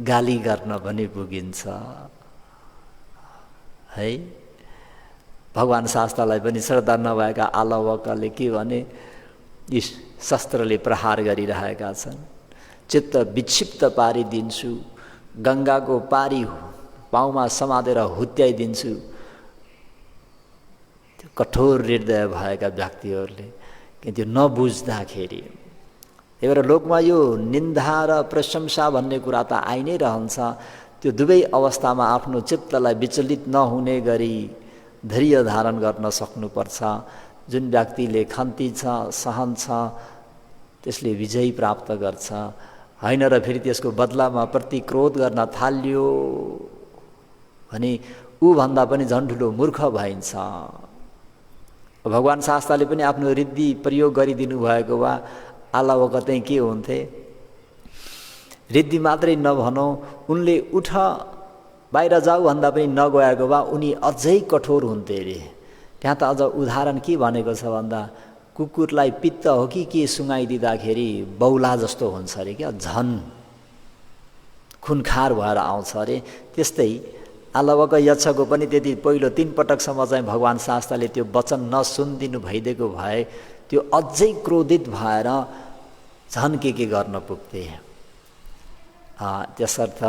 गाली गर्न पनि पुगिन्छ है। भगवान् शास्त्रलाई पनि श्रद्धा नभएका आलवकले के भने यी शस्त्रले प्रहार गरिरहेका छन्। चित्त विक्षिप्त पारिदिन्छु, गङ्गाको पारी पाउमा समातेर हुत्याइदिन्छु। त्यो कठोर हृदय भएका व्यक्तिहरूले कि त्यो नबुझ्दाखेरि त्यही भएर लोकमा यो निन्दा र प्रशंसा भन्ने कुरा त आइ नै रहन्छ। त्यो दुवै अवस्थामा आफ्नो चित्तलाई विचलित नहुने गरी धैर्य धारण गर्न सक्नुपर्छ। जुन व्यक्तिले खन्ती छ, सहन छ, त्यसले विजय प्राप्त गर्छ। होइन र फेरि त्यसको बदलामा प्रतिक्रोध गर्न थाल्यो भने ऊभन्दा पनि झन् ठुलो मूर्ख भइन्छ। भगवान् शास्त्रले पनि आफ्नो रिद्धि प्रयोग गरिदिनु भएको भए आलावका चाहिँ के हुन्थे? रिद्धि मात्रै नभनौँ, उनले उठ बाहिर जाऊ भन्दा पनि नगएको भए उनी अझै कठोर हुन्थे अरे। त्यहाँ त अझ उदाहरण के भनेको छ भन्दा कुकुरलाई पित्त हो कि के सुँगाइदिँदाखेरि बौला जस्तो हुन्छ अरे क्या, झन् खुनखार भएर आउँछ अरे। त्यस्तै आलवक यक्षको पनि त्यति पहिलो 3 पटकसम्म चाहिँ भगवान् शास्त्रले त्यो वचन नसुनिदिनु भइदिएको भए त्यो अझै क्रोधित भएर झन् के गर्न पुग्थे। त्यसर्थ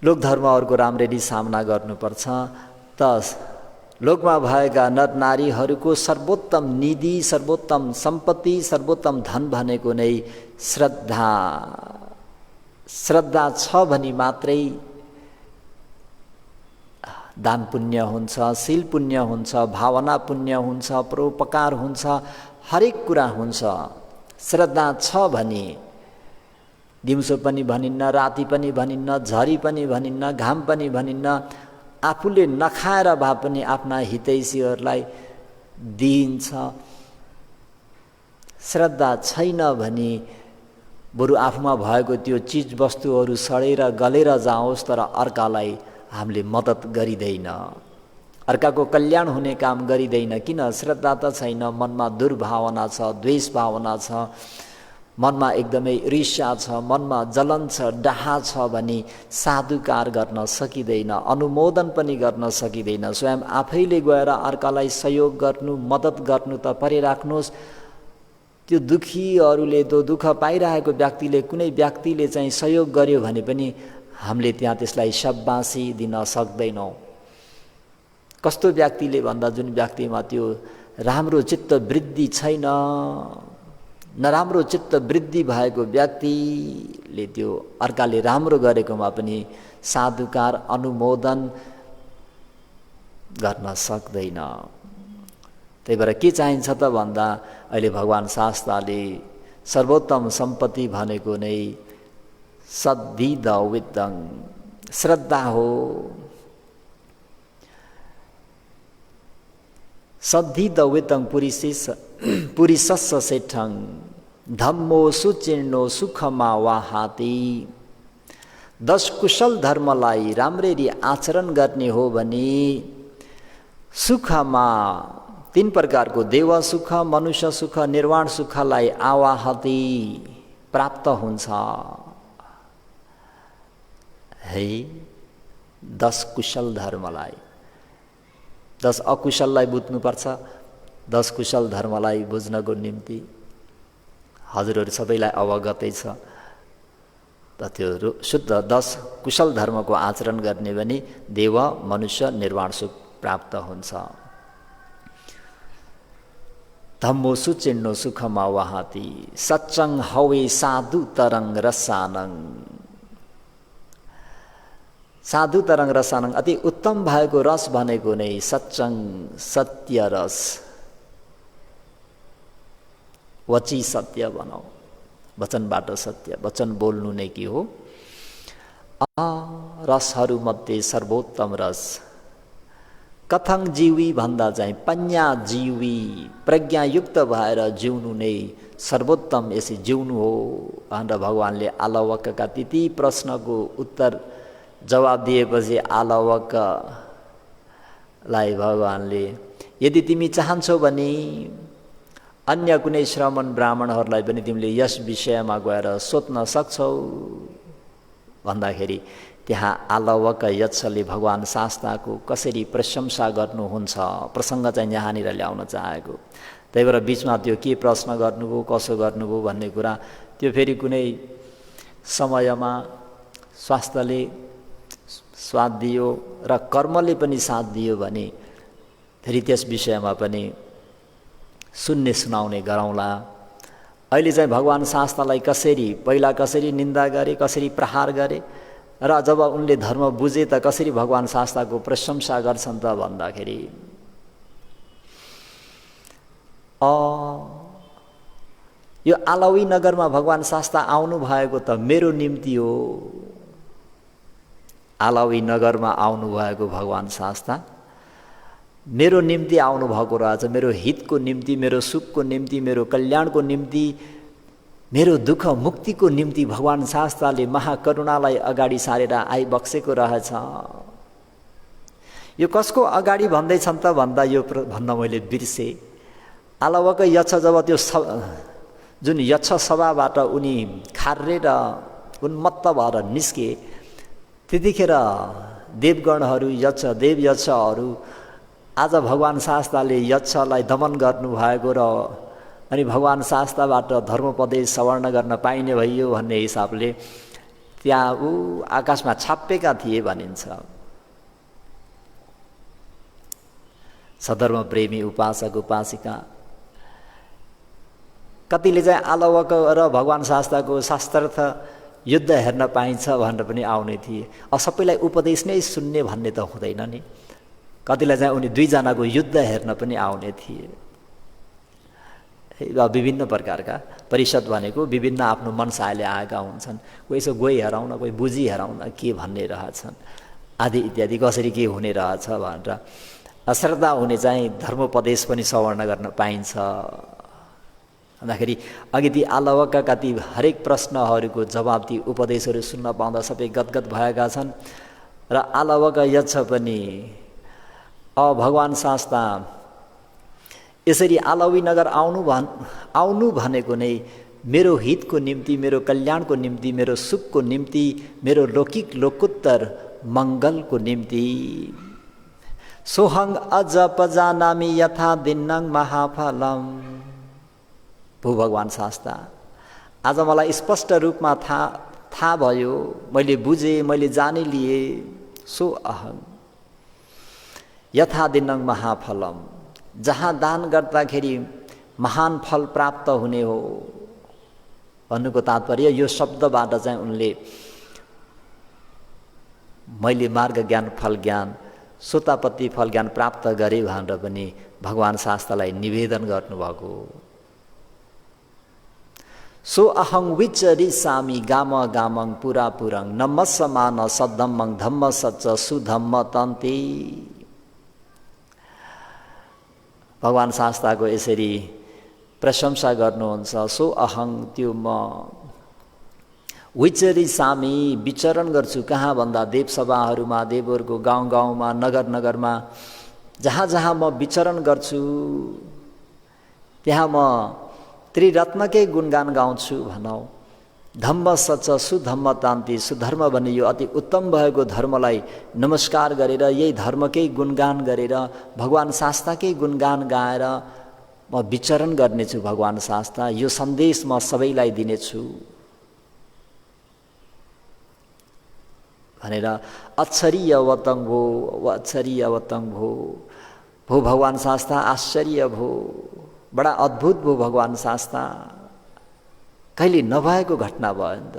लोकधर्महरूको राम्ररी सामना गर्नुपर्छ। त लोकमा भएका नर नारीहरूको सर्वोत्तम निधि, सर्वोत्तम सम्पत्ति, सर्वोत्तम धन भनेको नै श्रद्धा। श्रद्धा छ भने मात्रै दान पुण्य हुन्छ, शील पुण्य हुन्छ, भावना पुण्य हुन्छ, परोपकार हुन्छ, हरेक कुरा हुन्छ। श्रद्धा छ भने दिउँसो पनि भनिन्न, राति पनि भनिन्न, झरी पनि भनिन्न, घाम पनि भनिन्न, आफूले नखाएर भए पनि आफ्ना हितैषीहरूलाई दिइन्छ। श्रद्धा छैन भने बरु आफूमा भएको त्यो चिज वस्तुहरू सडेर गलेर जाओस् तर अर्कालाई हामीले मद्दत गरिँदैन, अर्काको कल्याण हुने काम गरिँदैन। किन? श्रद्धा त छैन, मनमा दुर्भावना छ, द्वेष भावना छ, मनमा एकदमै ईर्ष्या छ, मनमा जलन छ, डाहा छ भने साधुकार गर्न सकिँदैन, अनुमोदन पनि गर्न सकिँदैन। स्वयं आफैले गएर अर्कालाई सहयोग गर्नु, मद्दत गर्नु त परे राख्नुहोस्। त्यो दुखीहरूले त्यो दुःख पाइरहेको व्यक्तिले कुनै व्यक्तिले चाहिँ सहयोग गर्यो भने पनि हामीले त्यहाँ त्यसलाई शाबासी दिन सक्दैनौँ। कस्तो व्यक्तिले भन्दा जुन व्यक्तिमा त्यो राम्रो चित्त वृद्धि छैन। नराम्रो चित्त वृद्धि भएको व्यक्तिले त्यो अर्काले राम्रो गरेकोमा पनि साधुकार अनुमोदन गर्न सक्दैन। त्यही भएर के चाहिन्छ त भन्दा अहिले भगवान् शास्त्रले सर्वोत्तम सम्पत्ति भनेको नै सद्भिदवित्तं श्रद्धा हो। सद्भिदवित्तं पुरिसस्य सेठं धम्मो सुचिर्णो सुखमा वाहाति। 10 कुशल धर्मलाई राम्ररी आचरण गर्ने हो भने सुखमा 3 प्रकारको देव सुख, मनुष्य सुख, निर्वाण सुखलाई आवाहति प्राप्त हुन्छ। है 10 कुशल धर्मलाई, 10 अकुशललाई बुझ्नुपर्छ। 10 कुशल धर्मलाई बुझ्नको निम्ति हजुरहरू सबैलाई अवगतै छ। त त्यो शुद्ध 10 कुशल धर्मको आचरण गर्ने भने देव, मनुष्य, निर्वाण सुख प्राप्त हुन्छ। धम्मो सुचिर्णो सुखमा वाहाति सच्चङ हवे साधु तरङ रसानङ। साधु तरङ रसानङ अति उत्तम भएको रस भनेको नै सच्चङ सत्य रस। वची सत्य भनौँ, वचनबाट सत्य, वचन बोल्नु नै के हो। रसहरूमध्ये सर्वोत्तम रस कथङ जीवी भन्दा चाहिँ पन्या जीवी, प्रज्ञायुक्त भएर जिउनु नै सर्वोत्तम यसै जिउनु हो भनेर भगवान्ले आलवकका ती प्रश्नको उत्तर जवाब दिएपछि आलवकलाई भगवान्ले यदि तिमी चाहन्छौ भने अन्य कुनै श्रमण ब्राह्मणहरूलाई पनि तिमीले यस विषयमा गएर सोध्न सक्छौ भन्दाखेरि त्यहाँ आलवक यक्षले भगवान् शास्ताको कसरी प्रशंसा गर्नुहुन्छ प्रसङ्ग चाहिँ यहाँनिर ल्याउन चाहेको। त्यही भएर बिचमा त्यो के प्रश्न गर्नुभयो, कसो गर्नुभयो भन्ने कुरा त्यो फेरि कुनै समयमा स्वास्थ्यले स्वाद दियो र कर्मले पनि साथ दियो भने फेरि त्यस विषयमा पनि सुन्ने सुनाउने गरौँला। अहिले चाहिँ भगवान् शास्त्रलाई पहिला कसरी निन्दा गरे, कसरी प्रहार गरे र जब उनले धर्म बुझे त कसरी भगवान् शास्त्रको प्रशंसा गर्छन् त भन्दाखेरि यो आलवी नगरमा भगवान् शास्त्र आउनु भएको त मेरो निम्ति हो। आलवी नगरमा आउनु भएको भगवान् शास्त्र मेरो निम्ति आउनु भएको रहेछ। मेरो हितको निम्ति, मेरो सुखको निम्ति, मेरो कल्याणको निम्ति, मेरो दुःख मुक्तिको निम्ति भगवान् शास्त्रले महाकरुणालाई अगाडि सारेर आइबक्सेको रहेछ। यो कसको अगाडि भन्दैछन् त भन्दा यो भन्न मैले बिर्सेँ। आलवक यक्ष जब त्यो जुन यक्ष सभाबाट उनी खारेर उन्मत्त भएर निस्के त्यतिखेर देवगणहरू, देव यक्षहरू आज भगवान् शास्त्रले यक्षलाई दमन गर्नुभएको र अनि भगवान् शास्त्रबाट धर्मोपदेश सवर्ण गर्न पाइने भइयो भन्ने हिसाबले त्यहाँ आकाशमा छापेका थिए भनिन्छ। सधर्म प्रेमी उपासक उपासिका कतिले चाहिँ आलवक र भगवान् शास्त्रको शास्त्रार्थ युद्ध हेर्न पाइन्छ भनेर पनि आउने थिए। सबैलाई उपदेश नै सुन्ने भन्ने त हुँदैन नि। कतिलाई चाहिँ उनी 2 जनाको युद्ध हेर्न पनि आउने थिए। विभिन्न प्रकारका परिषद भनेको विभिन्न आफ्नो मनसायले आएका हुन्छन्। कोही यसो गई हेराउन, कोही बुझी हेराउन के भन्ने रहेछन् आदि इत्यादि, कसरी के हुने रहेछ भनेर अश्रद्धा हुने चाहिँ धर्मोपदेश पनि सवर्ण गर्न पाइन्छ भन्दाखेरि अघि ती आलवकका ती हरेक प्रश्नहरूको जवाब ती उपदेशहरू सुन्न पाउँदा सबै गदगद भएका छन्। र आलवक यक्ष पनि भगवान् शास्त्र यसरी आलवी नगर आउनु भनेको नै मेरो हितको निम्ति, मेरो कल्याणको निम्ति, मेरो सुखको निम्ति, मेरो लौकिक लोकोत्तर मङ्गलको निम्ति। सोहङ अज पजानामि यथा दिन्नङ महाफलम। भगवान् शास्त्र आज मलाई स्पष्ट रूपमा थाहा भयो, मैले बुझेँ, मैले जाने लिए। सो अहं यथा दिन्नङ महाफलम, जहाँ दान गर्दाखेरि महान फल प्राप्त हुने हो भन्नुको तात्पर्य यो शब्दबाट चाहिँ उनले मैले मार्ग ज्ञान फल ज्ञान सोतापत्ति फल ज्ञान प्राप्त गरे भनेर पनि भगवान शास्त्रलाई निवेदन गर्नुभएको। सो अहं विचरिसामि गाम गामं पुरा पुरं नमस्समान सद्धम्मं धम्म सच्च सुधम्म तन्ते। भगवान शास्त्रको यसरी प्रशंसा गर्नुहुन्छ। सो अहं त्यो म विचरिसामि विचरण गर्छु कहाँ भन्दा देवसभाहरूमा देवहरूको गाउँ गाउँमा नगर नगरमा जहाँ जहाँ म विचरण गर्छु त्यहाँ म त्रिरत्नकै गुणगान गाउँछु भनौँ। धम्म सच सुधम्म तान्ति सुधर्म भन्ने यो अति उत्तम भएको धर्मलाई नमस्कार गरेर यही धर्मकै गुणगान गरेर भगवान शास्त्रकै गुणगान गाएर म विचरण गर्नेछु। भगवान शास्त्र यो सन्देश म सबैलाई दिनेछु भनेर अक्षरीय वतङ भो अक्षरीय वतङ भो भो भगवान शास्त्र आश्चर्य भो बडा अद्भुत भो भगवान शास्त्र कहिले नभएको घटना भयो नि त।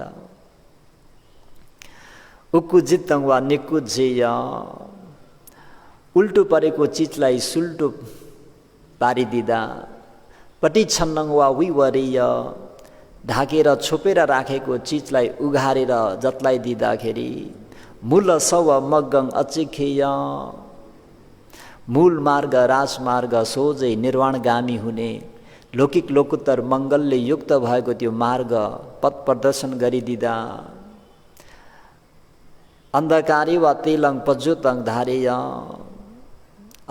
उक्कु जित्तङ वा निक्कु जेय उल्टो परेको चिजलाई सुल्टो पारिदिँदा पटी छन्नङ वा विवरीय ढाकेर छोपेर राखेको चिजलाई उघारेर जतलाई दिँदाखेरि मूल सव मग्गङ अचिखेय मूल मार्ग राजमार्ग सोझै निर्वाणगामी हुने लौकिक लोकोत्तर मङ्गलले युक्त भएको त्यो मार्ग पथ प्रदर्शन गरिदिँदा अन्धकारी वा तेलङ पज्योतङ धारेय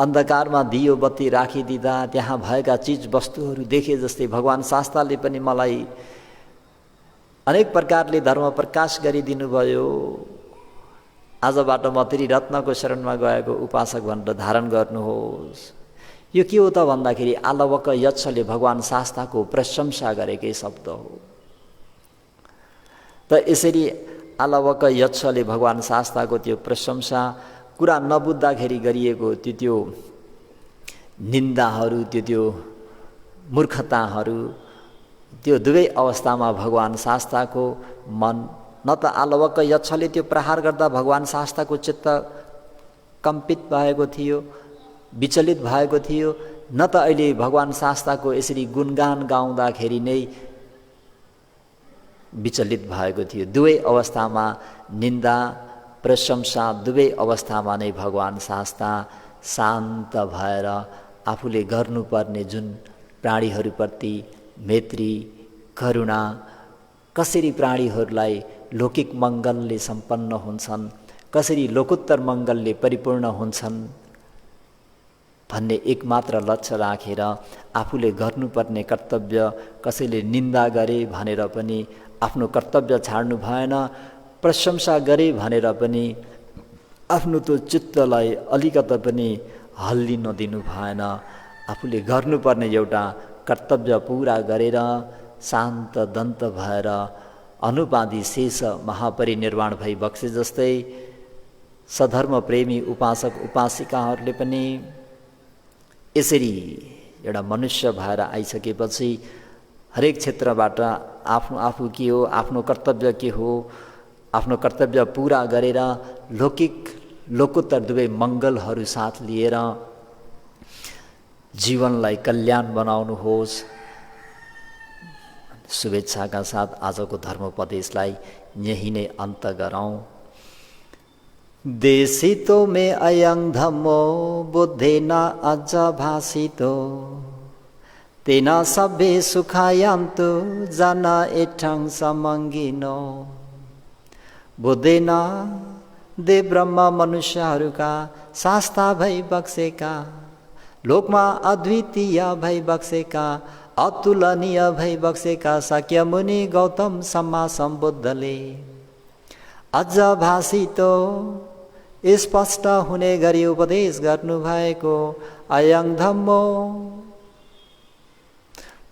अन्धकारमा दियो बत्ती राखिदिँदा त्यहाँ भएका चिज वस्तुहरू देखे जस्तै भगवान शास्त्रले पनि मलाई अनेक प्रकारले धर्म प्रकाश गरिदिनु भयो। आजबाट म त्रिरत्नको शरणमा गएको उपासक भनेर धारण गर्नुहोस्। यो के हो त भन्दाखेरि आलवक यक्षले भगवान शास्त्रको प्रशंसा गरेकै शब्द हो। त यसरी आलवक यक्षले भगवान शास्त्रको त्यो प्रशंसा कुरा नबुझ्दाखेरि गरिएको त्यो निन्दाहरू त्यो मूर्खताहरू त्यो दुवै अवस्थामा भगवान शास्त्रको मन न त आलवक यक्षले त्यो प्रहार गर्दा भगवान शास्त्रको चित्त कम्पित भएको थियो विचलित भएको थियो न त अहिले भगवान शास्त्रको यसरी गुणगान गाउँदाखेरि नै विचलित भएको थियो। दुवै अवस्थामा निन्दा प्रशंसा दुवै अवस्थामा नै भगवान शास्त्र शान्त भएर आफूले गर्नुपर्ने जुन प्राणीहरूप्रति मैत्री करुणा कसरी प्राणीहरूलाई लौकिक मङ्गलले सम्पन्न हुन्छन् कसरी लोकोत्तर मङ्गलले परिपूर्ण हुन्छन् भन्ने एकमात्र लक्ष्य राखेर आफूले गर्नुपर्ने कर्तव्य कसैले निन्दा गरे भनेर पनि आफ्नो कर्तव्य छाड्नु भएन प्रशंसा गरे भनेर पनि आफ्नो त्यो चित्तलाई अलिकता पनि हल्लिन दिनु भएन। आफूले गर्नुपर्ने एउटा कर्तव्य पुरा गरेर शान्त दन्त भएर अनुपाधि शेष महापरिनिर्वाण भई बक्से जस्तै सधर्म प्रेमी उपासक उपासिकाहरूले पनि यसरी एउटा मनुष्य भएर आइसकेपछि हरेक क्षेत्रबाट आफू के हो आफ्नो कर्तव्य के हो आफ्नो कर्तव्य पुरा गरेर लौकिक लोकोत्तर दुवै मङ्गलहरू साथ लिएर जीवनलाई कल्याण बनाउनुहोस्। शुभेच्छाका साथ आजको धर्मोपदेशलाई यही नै अन्त गरौँ। देशितो मे अयं धम्मो बुद्धेन अज भासितो तेन सभ्ये सुखायन्तु जन एठं समङ्गिनो। बुद्धेन देव ब्रह्म मनुष्यहरूका शास्ता भई बक्सेका लोकमा अद्वितीय भई बक्सेका अतुलनीय भई बक्सेका शाक्य मुनि गौतम सम्मा सम्बुद्धले अझ भाषितो स्पष्ट हुने गरी उपदेश गर्नुभएको अयं धम्मो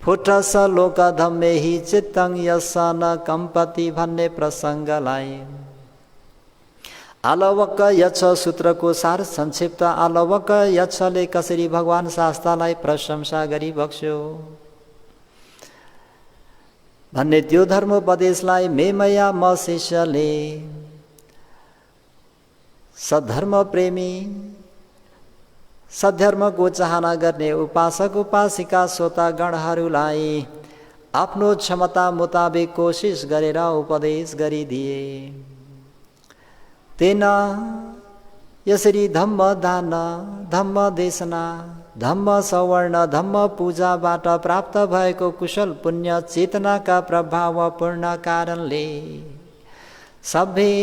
फुटस लोक धम्मे हि चित्तं यस न कम्पति भन्ने प्रसङ्गलाई आलवक्क यच्छ सूत्रको सार संक्षिप्त आलवक्क यच्छले कसरी भगवान शास्तालाई प्रशंसा गरी बक्स्यो भन्ने त्यो धर्मोपदेशलाई मेमया म शिष्यले सद्धर्म प्रेमी सद्धर्मको चाहना गर्ने उपासक उपासिका श्रोतागणहरूलाई आफ्नो क्षमता मुताबिक कोसिस गरेर उपदेश गरिदिए। तेन यसरी धम्म दान धम्म देशना धम्म सवर्ण धम्म पूजाबाट प्राप्त भएको कुशल पुण्य चेतनाका प्रभावपूर्ण कारणले सबै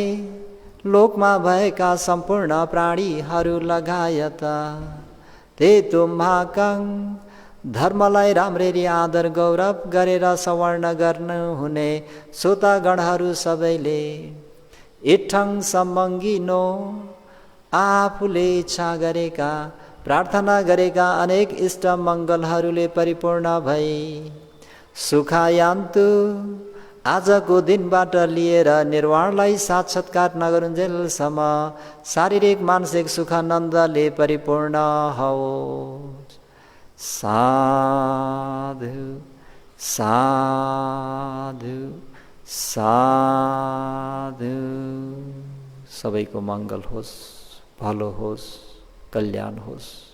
लोकमा भएका सम्पूर्ण प्राणीहरू लगायत ते तुम्हाकं धर्मलाई राम्ररी आदर गौरव गरेर सवर्ण गर्नुहुने श्रोतागणहरू सबैले इठ्ठङ सम्मङ्गिनो आफूले इच्छा गरेका प्रार्थना गरेका अनेक इष्ट मङ्गलहरूले परिपूर्ण भई सुखायान्तु आजको दिनबाट लिएर निर्वाणलाई साक्षात्कार नगरुन्जेलसम्म शारीरिक मानसिक सुखानन्दले परिपूर्ण होस्। साधु साधु साधु। सबैको मङ्गल होस्, भलो होस्, कल्याण होस्।